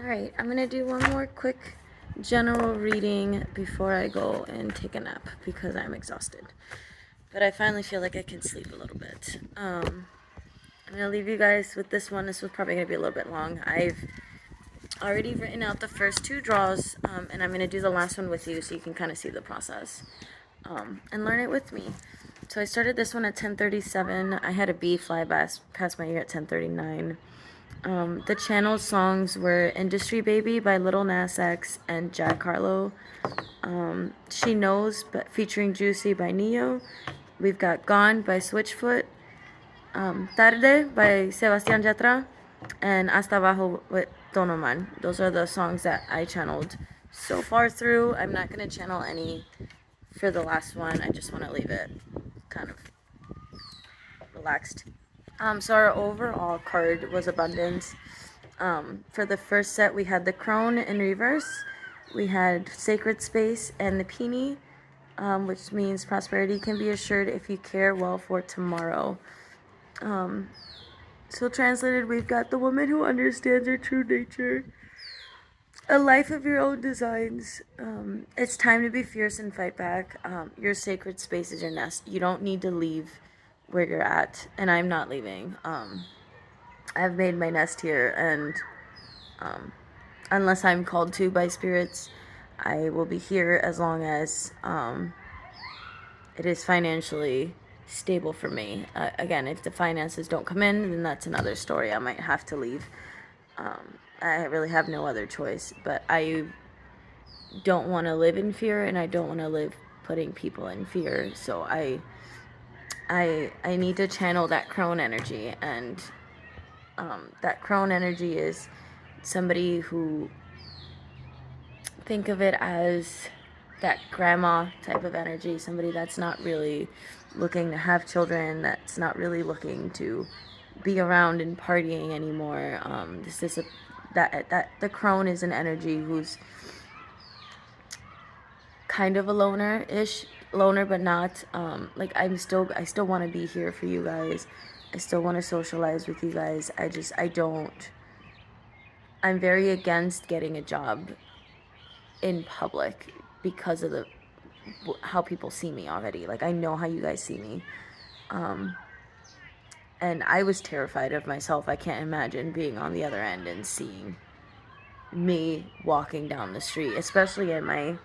Alright, I'm gonna do one more quick general reading before I go and take a nap because I'm exhausted. But I finally feel like I can sleep a little bit. I'm gonna leave you guys with this one. This was probably gonna be a little bit long. I've already written out the first two draws, and I'm gonna do the last one with you so you can kind of see the process and learn it with me. So I started this one at 10:37. I had a bee fly past my ear at 10:39. The channel songs were Industry Baby by Lil Nas X and Jack Harlow. She Knows, but featuring Juicy by Neo. We've got Gone by Switchfoot. Tarde by Sebastian Yatra. And Hasta Abajo with Donoman. Those are the songs that I channeled so far through. I'm not going to channel any for the last one. I just want to leave it kind of relaxed. So our overall card was abundance. For the first set, we had the crone in reverse. We had sacred space and the peony, which means prosperity can be assured if you care well for tomorrow. So translated, we've got the woman who understands her true nature. A life of your own designs. It's time to be fierce and fight back. Your sacred space is your nest. You don't need to leave where you're at, and I'm not leaving. I've made my nest here, and unless I'm called to by spirits, I will be here as long as it is financially stable for me. Again, if the finances don't come in, then that's another story. I might have to leave. I really have no other choice, but I don't want to live in fear, and I don't want to live putting people in fear. So I need to channel that crone energy, and that crone energy is somebody who, think of it as that grandma type of energy, somebody that's not really looking to have children, that's not really looking to be around and partying anymore. The crone is an energy who's kind of a loner, but not. Like I still want to be here for you guys. I still want to socialize with you guys. I'm very against getting a job in public because of how people see me already. Like, I know how you guys see me. And I was terrified of myself. I can't imagine being on the other end and seeing me walking down the street, especially in my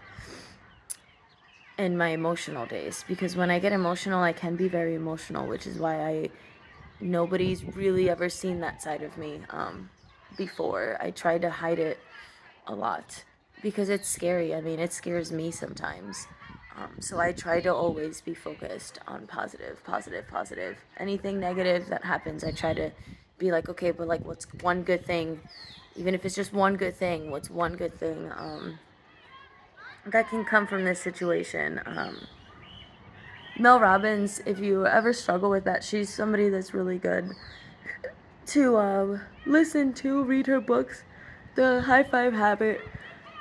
emotional days, because when I get emotional, I can be very emotional, which is why nobody's really ever seen that side of me before. I try to hide it a lot because it's scary. I mean, it scares me sometimes. So I try to always be focused on positive. Anything negative that happens, I try to be like, okay, but like, what's one good thing? Even if it's just one good thing, what's one good thing that can come from this situation? Mel Robbins, if you ever struggle with that, she's somebody that's really good to listen to, read her books. The High Five Habit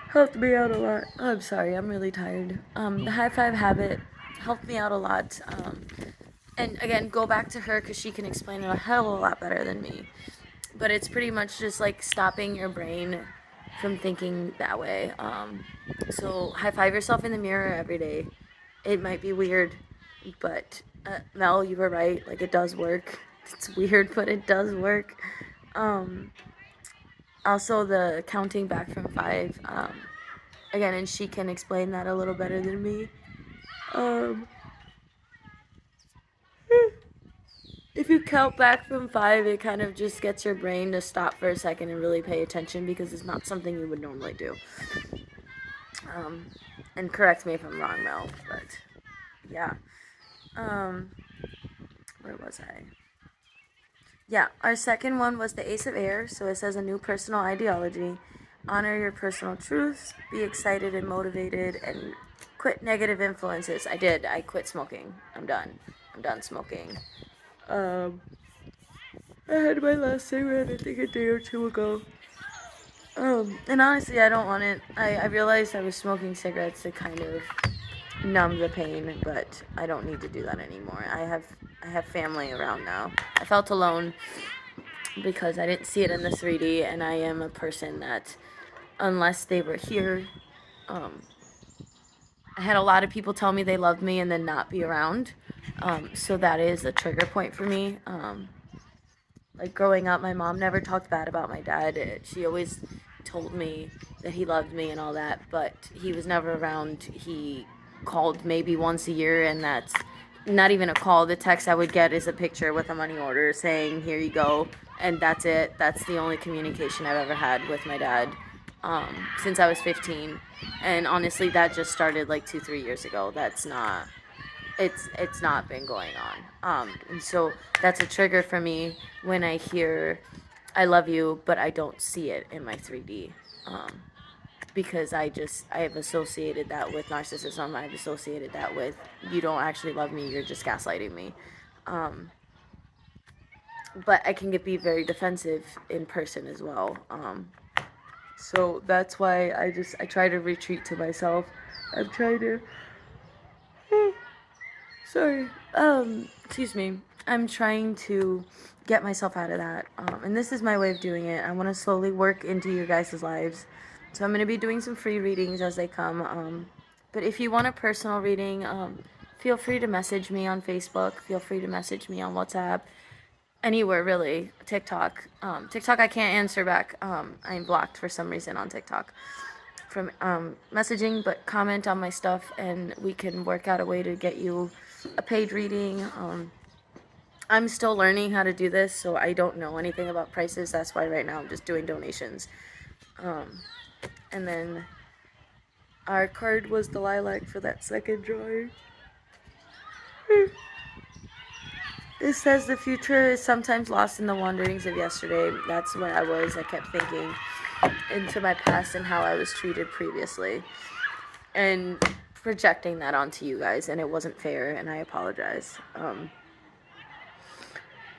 helped me out a lot. Oh, I'm sorry, I'm really tired. The High Five Habit helped me out a lot. And again, go back to her because she can explain it a hell of a lot better than me. But it's pretty much just like stopping your brain from thinking that way. So high five yourself in the mirror every day. It might be weird, but Mel, you were right. Like, it does work. It's weird, but it does work. Also, the counting back from 5. Again, and she can explain that a little better than me. If you count back from 5, it kind of just gets your brain to stop for a second and really pay attention, because it's not something you would normally do. And correct me if I'm wrong, Mel, but yeah. Where was I? Yeah, our second one was the Ace of Air. So it says a new personal ideology. Honor your personal truths. Be excited and motivated, and quit negative influences. I did. I quit smoking. I'm done. I'm done smoking. I had my last cigarette, I think, a day or two ago. And honestly, I don't want it. I realized I was smoking cigarettes to kind of numb the pain, but I don't need to do that anymore. I have family around now. I felt alone because I didn't see it in the 3D, and I am a person that, unless they were here, I had a lot of people tell me they loved me and then not be around. So that is a trigger point for me. Like growing up, my mom never talked bad about my dad. She always told me that he loved me and all that, but he was never around. He called maybe once a year, and that's not even a call. The text I would get is a picture with a money order saying, "Here you go," and that's it. That's the only communication I've ever had with my dad since I was 15. And honestly, that just started like 2-3 years ago. That's not it's not been going on. And so that's a trigger for me when I hear "I love you," but I don't see it in my 3D. Because I have associated that with narcissism. I've associated that with, you don't actually love me, you're just gaslighting me. But I can be very defensive in person as well. So that's why I try to retreat to myself. I'm trying to sorry. Excuse me. I'm trying to get myself out of that. And this is my way of doing it. I want to slowly work into your guys' lives. So I'm going to be doing some free readings as they come. But if you want a personal reading, feel free to message me on Facebook. Feel free to message me on WhatsApp. Anywhere, really. TikTok. TikTok I can't answer back. I'm blocked for some reason on TikTok from messaging, but comment on my stuff and we can work out a way to get you a paid reading. I'm still learning how to do this, so I don't know anything about prices. That's why right now I'm just doing donations. And then our card was the lilac for that second drawing. It says the future is sometimes lost in the wanderings of yesterday. That's where I was. I kept thinking into my past and how I was treated previously, and projecting that onto you guys, and it wasn't fair, and I apologize.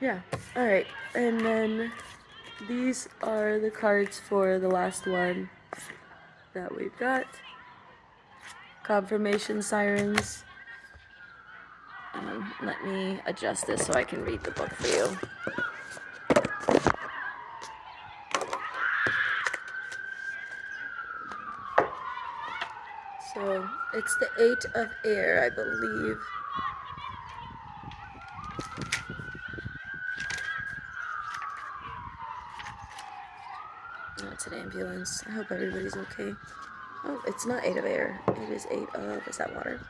Yeah, alright, and then these are the cards for the last one that we've got. Confirmation sirens. Let me adjust this so I can read the book for you. So it's the 8 of air, I believe. Oh, it's an ambulance. I hope everybody's okay. Oh, it's not 8 of air. It is 8 of, is that water?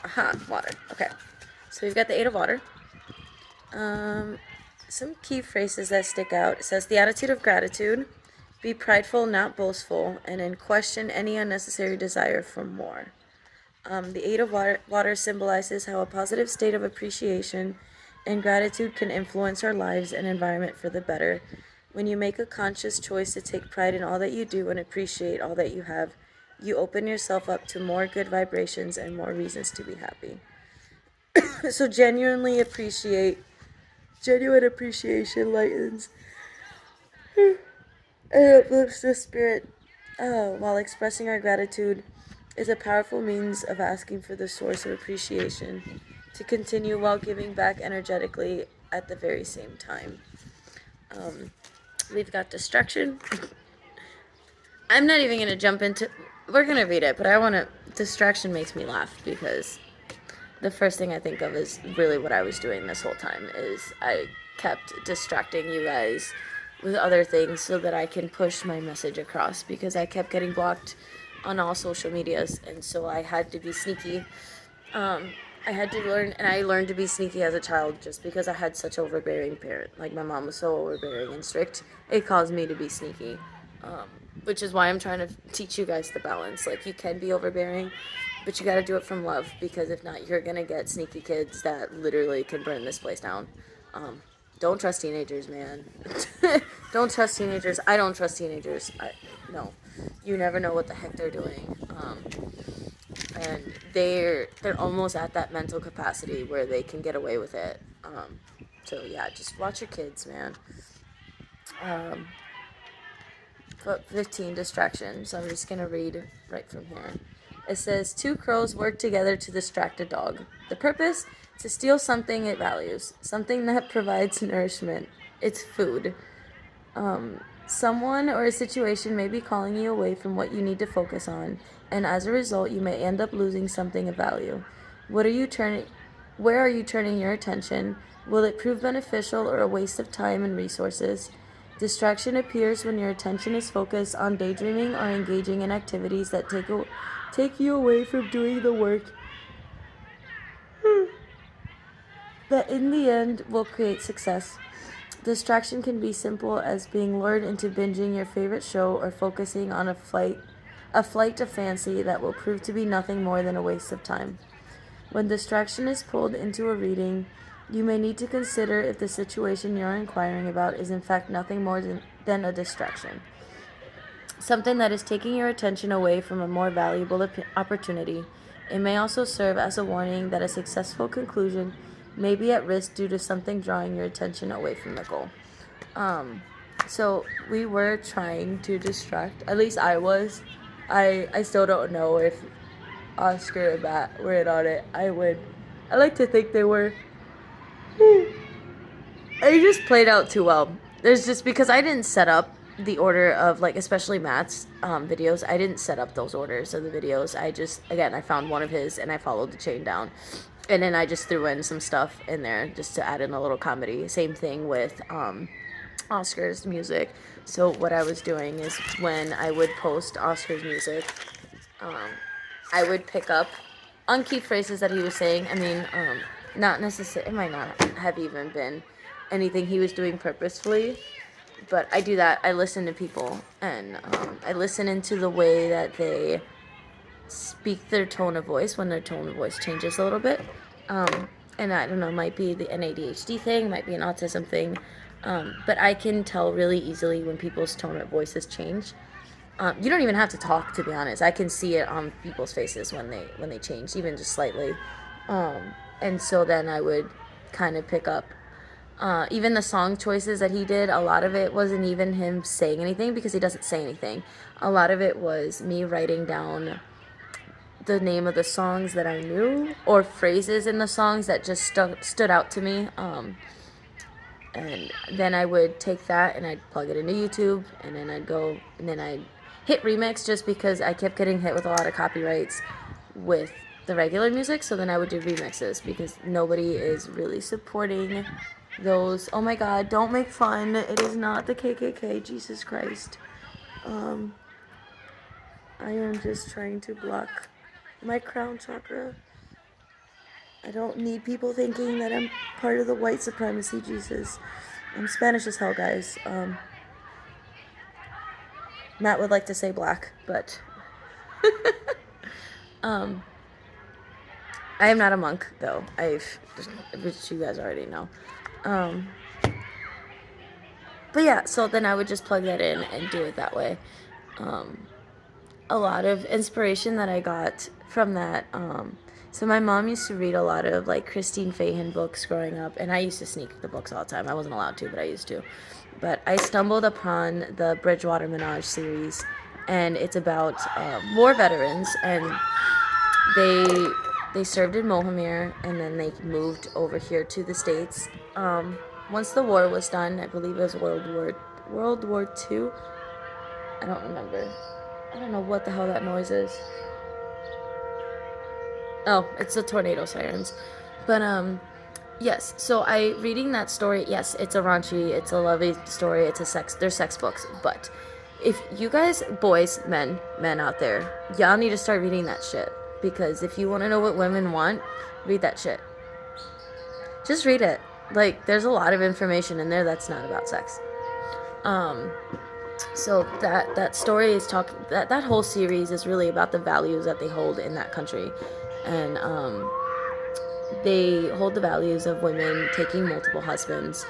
Aha, water. Okay. So we've got the 8 of water. Some key phrases that stick out. It says the attitude of gratitude. Be prideful, not boastful, and then question any unnecessary desire for more. The 8 of water symbolizes how a positive state of appreciation and gratitude can influence our lives and environment for the better. When you make a conscious choice to take pride in all that you do and appreciate all that you have, you open yourself up to more good vibrations and more reasons to be happy. So genuine appreciation lightens and uplifts the spirit, while expressing our gratitude is a powerful means of asking for the source of appreciation to continue while giving back energetically at the very same time. We've got destruction. I'm not even going to jump into... We're going to read it, but distraction makes me laugh because the first thing I think of is really what I was doing this whole time is I kept distracting you guys with other things so that I can push my message across, because I kept getting blocked on all social medias, and so I had to be sneaky. I had to learn, and I learned to be sneaky as a child just because I had such overbearing parent. Like, my mom was so overbearing and strict, it caused me to be sneaky. Which is why I'm trying to teach you guys the balance. Like, you can be overbearing, but you gotta do it from love, because if not, you're gonna get sneaky kids that literally can burn this place down. Don't trust teenagers, man. Don't trust teenagers. I don't trust teenagers. No. You never know what the heck they're doing. And they're almost at that mental capacity where they can get away with it. So yeah, just watch your kids, man. But 15, distraction. So I'm just gonna read right from here. It says, 2 crows work together to distract a dog. The purpose? To steal something it values, something that provides nourishment. It's food. Someone or a situation may be calling you away from what you need to focus on, and as a result, you may end up losing something of value. What are you turning? Where are you turning your attention? Will it prove beneficial or a waste of time and resources? Distraction appears when your attention is focused on daydreaming or engaging in activities that take you away from doing the work that in the end will create success. Distraction can be simple as being lured into binging your favorite show or focusing on a flight of fancy that will prove to be nothing more than a waste of time. When distraction is pulled into a reading, you may need to consider if the situation you're inquiring about is in fact nothing more than a distraction. Something that is taking your attention away from a more valuable opportunity. It may also serve as a warning that a successful conclusion may be at risk due to something drawing your attention away from the goal. So we were trying to distract, at least I was. I still don't know if Oscar and Matt were in on it. I like to think they were. It just played out too well. There's just because I didn't set up the order of, like, especially Matt's videos. I didn't set up those orders of the videos. I found one of his and I followed the chain down. And then I just threw in some stuff in there just to add in a little comedy. Same thing with Oscar's music. So what I was doing is when I would post Oscar's music, I would pick up on key phrases that he was saying. I mean, not necessarily, it might not have even been anything he was doing purposefully, but I do that. I listen to people, and I listen into the way that they speak their tone of voice when their tone of voice changes a little bit. And I don't know, might be an ADHD thing, might be an autism thing, but I can tell really easily when people's tone of voices change. You don't even have to talk, to be honest. I can see it on people's faces when they change, even just slightly. And so then I would kind of pick up even the song choices that he did. A lot of it wasn't even him saying anything because he doesn't say anything. A lot of it was me writing down the name of the songs that I knew or phrases in the songs that just stood out to me. And then I would take that and I'd plug it into YouTube, and then I'd hit remix just because I kept getting hit with a lot of copyrights with the regular music. So then I would do remixes because nobody is really supporting those. Oh my God, don't make fun. It is not the KKK. Jesus Christ. I am just trying to block my crown chakra. I don't need people thinking that I'm part of the white supremacy, Jesus. I'm Spanish as hell, guys. Matt would like to say black, but I am not a monk, though. Which you guys already know. But yeah, so then I would just plug that in and do it that way. A lot of inspiration that I got from that. So my mom used to read a lot of like Christine Fahan books growing up, and I used to sneak the books all the time. I wasn't allowed to, but I used to. But I stumbled upon the Bridgewater Menage series, and it's about war veterans, and they served in Mohamir, and then they moved over here to the States. Once the war was done, I believe it was World War II. I don't remember. I don't know what the hell that noise is. Oh, it's the tornado sirens. But yes, so reading that story, yes, it's a raunchy, it's a lovely story, they're sex books, but if you guys, boys, men out there, y'all need to start reading that shit, because if you want to know what women want, read that shit. Just read it. Like, there's a lot of information in there that's not about sex. So that story is that whole series is really about the values that they hold in that country. And they hold the values of women taking multiple husbands.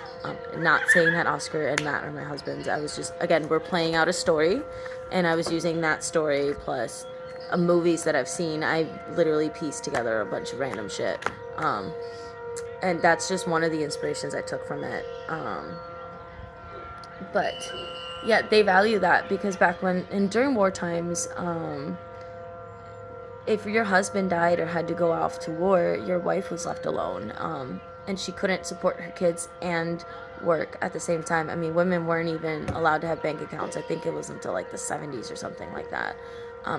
Not saying that Oscar and Matt are my husbands. I was just, again, we're playing out a story, and I was using that story plus movies that I've seen. I literally pieced together a bunch of random shit. And that's just one of the inspirations I took from it. But yeah, they value that because back during war times, if your husband died or had to go off to war, your wife was left alone, and she couldn't support her kids and work at the same time. I mean, women weren't even allowed to have bank accounts. I think it was until like the 70s or something like that.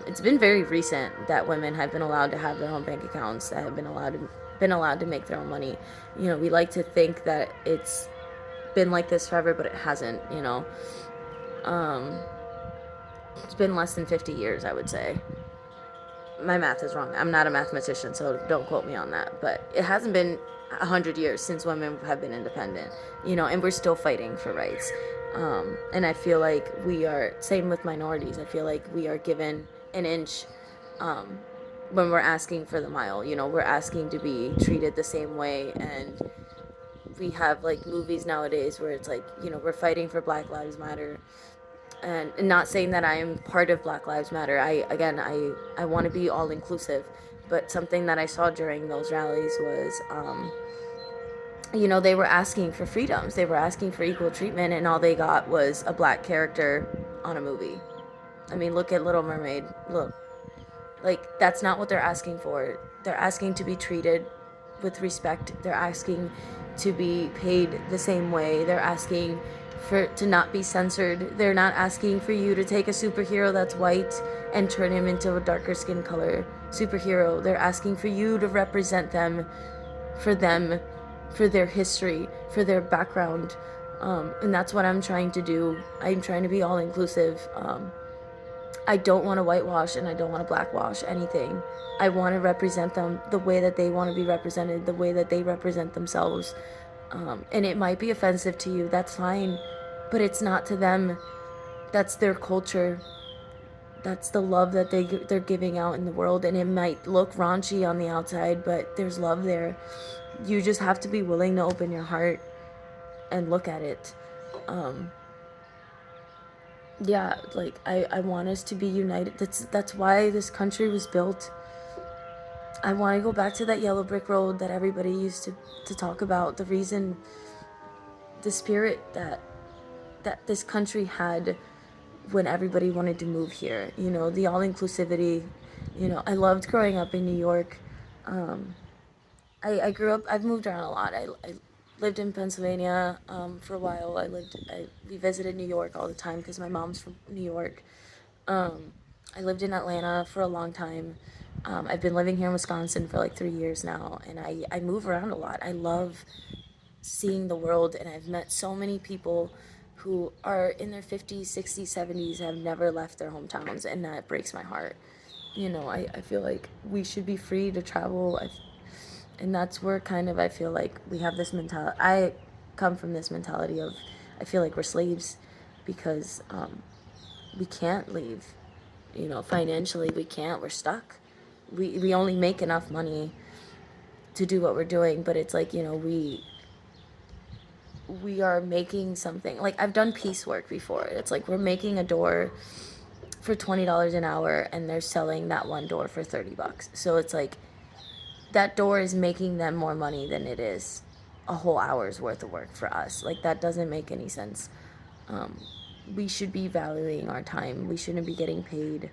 It's been very recent that women have been allowed to have their own bank accounts, that have been allowed to make their own money. You know, we like to think that it's been like this forever, but it hasn't. You know, um, it's been less than 50 years, I would say. My math is wrong. I'm not a mathematician, so don't quote me on that. But it hasn't been 100 years since women have been independent, you know, and we're still fighting for rights. And I feel like we are, same with minorities, I feel like we are given an inch um, when we're asking for the mile. You know, we're asking to be treated the same way. And we have like movies nowadays where it's like, you know, we're fighting for Black Lives Matter, and not saying that I am part of Black Lives Matter. I want to be all inclusive, but something that I saw during those rallies was, you know, they were asking for freedoms, they were asking for equal treatment, and all they got was a black character on a movie. I mean, look at Little Mermaid. Look, like, that's not what they're asking for. They're asking to be treated with respect. They're asking to be paid the same way. They're asking for to not be censored. They're not asking for you to take a superhero that's white and turn him into a darker skin color superhero. They're asking for you to represent them, for their history, for their background. And that's what I'm trying to do. I'm trying to be all inclusive. I don't want to whitewash and I don't want to blackwash anything. I want to represent them the way that they want to be represented, the way that they represent themselves. And it might be offensive to you, that's fine, but it's not to them. That's their culture. That's the love that they're giving out in the world. And it might look raunchy on the outside, but there's love there. You just have to be willing to open your heart and look at it. Yeah, like I want us to be united. That's why this country was built. I want to go back to that yellow brick road that everybody used to talk about. The reason, the spirit that this country had when everybody wanted to move here. You know, the all inclusivity. You know, I loved growing up in New York. I grew up. I've moved around a lot. I lived in Pennsylvania for a while. We visited New York all the time because my mom's from New York. I lived in Atlanta for a long time. I've been living here in Wisconsin for like 3 years now, and I move around a lot. I love seeing the world, and I've met so many people who are in their 50s, 60s, 70s, have never left their hometowns, and that breaks my heart. You know, I feel like we should be free to travel. And that's where kind of I feel like we have this mentality. I come from this mentality of I feel like we're slaves because we can't leave. You know, financially we can't. We're stuck. We only make enough money to do what we're doing, but it's like, you know, we are making something. Like, I've done piecework before. It's like we're making a door for $20 an hour and they're selling that one door for $30. So it's like that door is making them more money than it is a whole hour's worth of work for us. Like, that doesn't make any sense. We should be valuing our time. We shouldn't be getting paid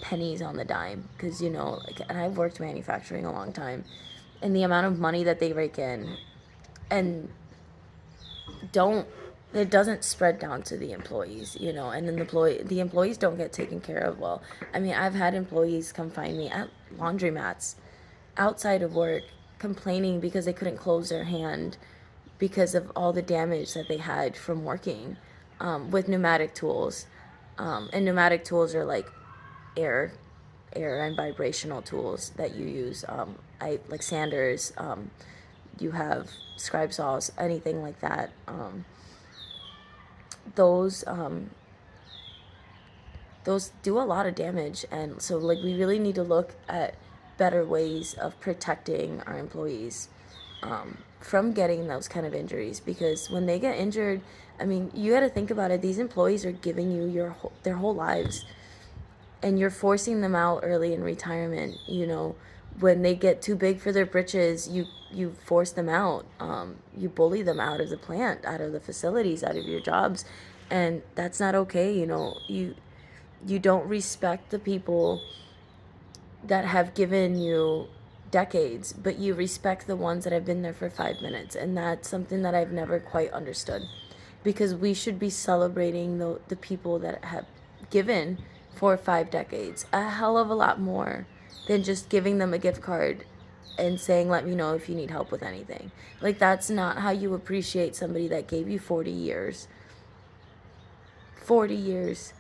pennies on the dime, because, you know, like, and I've worked manufacturing a long time, and the amount of money that they rake in and don't it doesn't spread down to the employees, you know, and then the employees don't get taken care of well. I mean, I've had employees come find me at laundromats outside of work complaining because they couldn't close their hand because of all the damage that they had from working with pneumatic tools. And pneumatic tools are like air and vibrational tools that you use. I like sanders. You have scribe saws, anything like that. Those do a lot of damage, and so like we really need to look at better ways of protecting our employees from getting those kind of injuries, because when they get injured, I mean, you got to think about it. These employees are giving you their whole lives, and you're forcing them out early in retirement. You know, when they get too big for their britches, you force them out. You bully them out of the plant, out of the facilities, out of your jobs, and that's not okay. You know, you don't respect the people that have given you decades, but you respect the ones that have been there for 5 minutes. And that's something that I've never quite understood, because we should be celebrating the people that have given for 5 decades a hell of a lot more than just giving them a gift card and saying, let me know if you need help with anything. Like, that's not how you appreciate somebody that gave you 40 years. 40 years.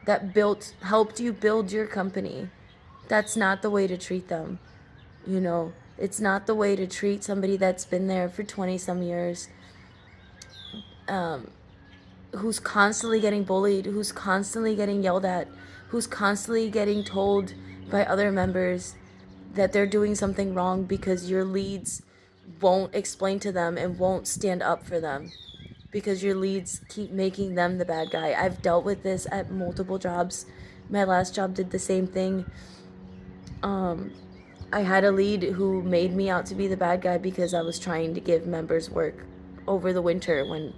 That helped you build your company. That's not the way to treat them. You know, it's not the way to treat somebody that's been there for 20 some years, who's constantly getting bullied, who's constantly getting yelled at, who's constantly getting told by other members that they're doing something wrong because your leads won't explain to them and won't stand up for them, because your leads keep making them the bad guy. I've dealt with this at multiple jobs. My last job did the same thing. I had a lead who made me out to be the bad guy because I was trying to give members work over the winter. When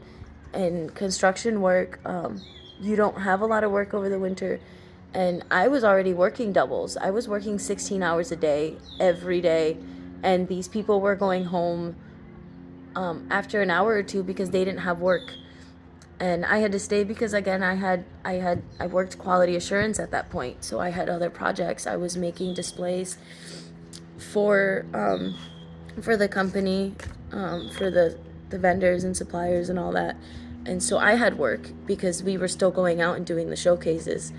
in construction work, you don't have a lot of work over the winter. And I was already working doubles. I was working 16 hours a day, every day. And these people were going home after an hour or two because they didn't have work. And I had to stay because, again, I worked quality assurance at that point. So I had other projects. I was making displays for the company, for the vendors and suppliers and all that. And so I had work because we were still going out and doing the showcases.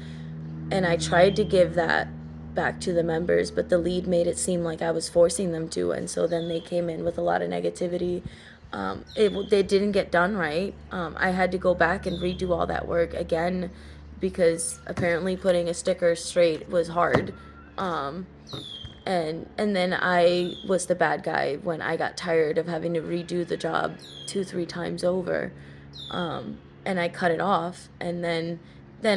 And I tried to give that back to the members, but the lead made it seem like I was forcing them to. And so then they came in with a lot of negativity. They didn't get done right. I had to go back and redo all that work again because apparently putting a sticker straight was hard. And then I was the bad guy when I got tired of having to redo the job 2-3 times over, and I cut it off. And then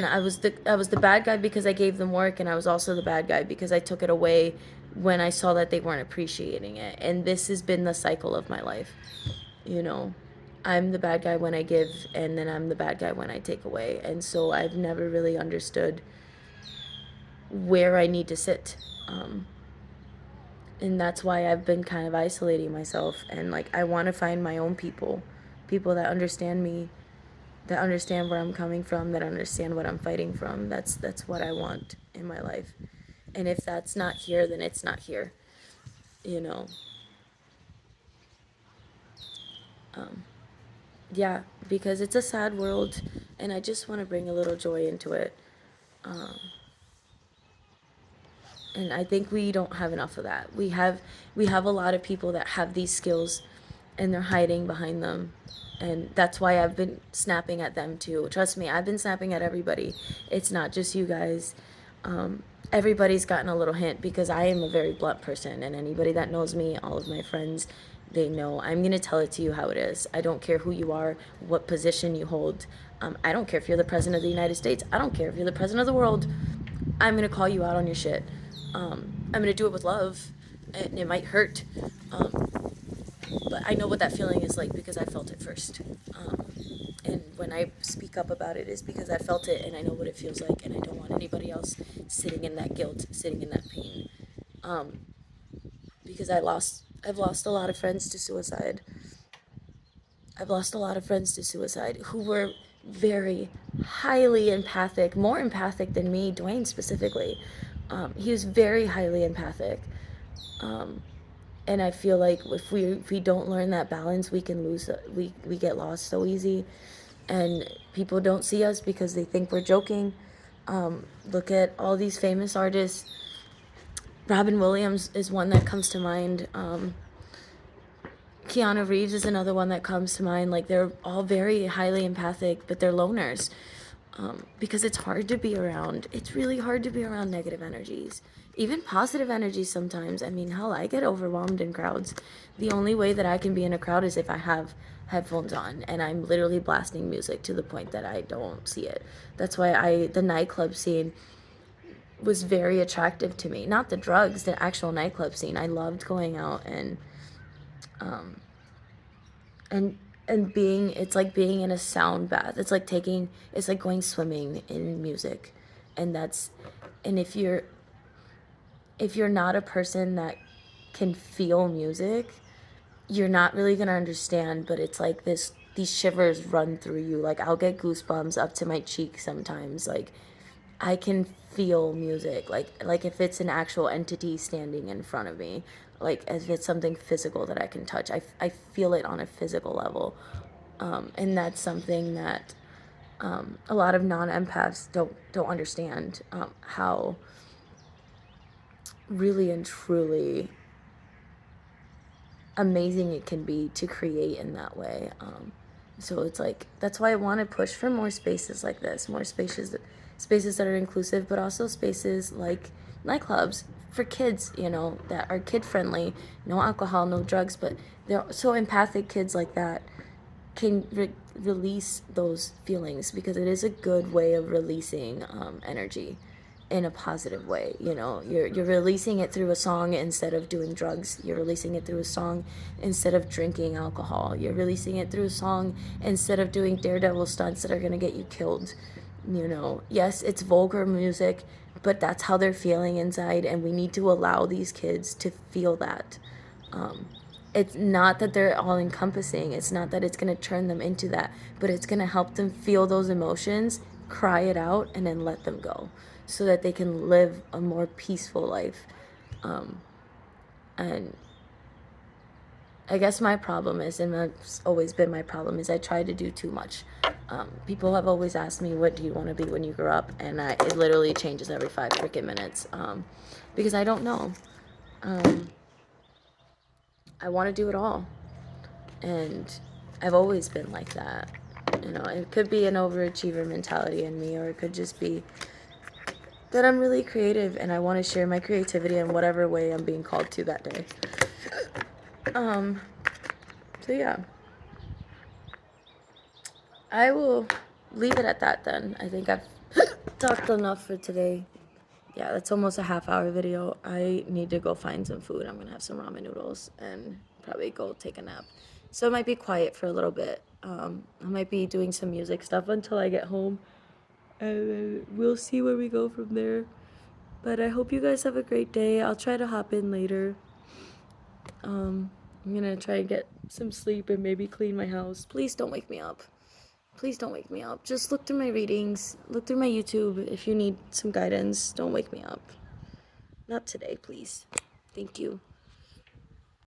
I was the bad guy because I gave them work, and I was also the bad guy because I took it away when I saw that they weren't appreciating it. And this has been the cycle of my life. You know, I'm the bad guy when I give, and then I'm the bad guy when I take away. And so I've never really understood where I need to sit. And that's why I've been kind of isolating myself. And like, I want to find my own people that understand me, that understand where I'm coming from, that understand what I'm fighting from. That's what I want in my life. And if that's not here, then it's not here, you know. Yeah, because it's a sad world, and I just want to bring a little joy into it. And I think we don't have enough of that. We have a lot of people that have these skills, and they're hiding behind them. And that's why I've been snapping at them too. Trust me, I've been snapping at everybody. It's not just you guys. Everybody's gotten a little hint because I am a very blunt person, and anybody that knows me, all of my friends, they know I'm going to tell it to you how it is. I don't care who you are, what position you hold. I don't care if you're the president of the United States. I don't care if you're the president of the world. I'm going to call you out on your shit. I'm going to do it with love, and it might hurt. But I know what that feeling is like because I felt it first. And when I speak up about it is because I felt it and I know what it feels like, and I don't want anybody else sitting in that guilt, sitting in that pain. Because I've lost a lot of friends to suicide. I've lost a lot of friends to suicide who were very highly empathic, more empathic than me, Dwayne specifically. He was very highly empathic. And I feel like if we don't learn that balance, we can lose, we get lost so easy. And people don't see us because they think we're joking. Look at all these famous artists. Robin Williams is one that comes to mind. Keanu Reeves is another one that comes to mind. Like, they're all very highly empathic, but they're loners. Because it's hard to be around. It's really hard to be around negative energies. Even positive energies sometimes. I mean, hell, I get overwhelmed in crowds. The only way that I can be in a crowd is if I have headphones on and I'm literally blasting music to the point that I don't see it. That's why the nightclub scene was very attractive to me. Not the drugs, the actual nightclub scene. I loved going out and being, it's like being in a sound bath. It's like going swimming in music. And if you're if you're not a person that can feel music, you're not really gonna understand, but it's like these shivers run through you. Like I'll get goosebumps up to my cheek sometimes. Like I can feel music. Like if it's an actual entity standing in front of me, like if it's something physical that I can touch, I feel it on a physical level. And that's something that a lot of non-empaths don't understand, how really and truly amazing it can be to create in that way. So it's like that's why I want to push for more spaces like this, more spaces that are inclusive, but also spaces like nightclubs for kids, you know, that are kid friendly, no alcohol, no drugs, but they're so empathic. Kids like that can release those feelings, because it is a good way of releasing energy in a positive way. You know, you're releasing it through a song instead of doing drugs. You're releasing it through a song instead of drinking alcohol. You're releasing it through a song instead of doing daredevil stunts that are going to get you killed. You know, yes, it's vulgar music, but that's how they're feeling inside, and we need to allow these kids to feel that. um, it's not that they're all encompassing. It's not that it's going to turn them into that, but it's going to help them feel those emotions, cry it out, and then let them go, so that they can live a more peaceful life. And I guess my problem is, and that's always been my problem, is I try to do too much. People have always asked me, what do you want to be when you grow up? And it literally changes every 5 freaking minutes, because I don't know. I want to do it all. And I've always been like that. You know, it could be an overachiever mentality in me, or it could just be that I'm really creative and I want to share my creativity in whatever way I'm being called to that day. So yeah, I will leave it at that then. I think I've talked enough for today. Yeah, that's almost a half-hour video. I need to go find some food. I'm gonna have some ramen noodles and probably go take a nap. So it might be quiet for a little bit. I might be doing some music stuff until I get home, and we'll see where we go from there. But I hope you guys have a great day. I'll try to hop in later. I'm gonna try and get some sleep and maybe clean my house. Please don't wake me up. Please don't wake me up. Just look through my readings, look through my YouTube if you need some guidance. Don't wake me up. Not today, please. Thank you.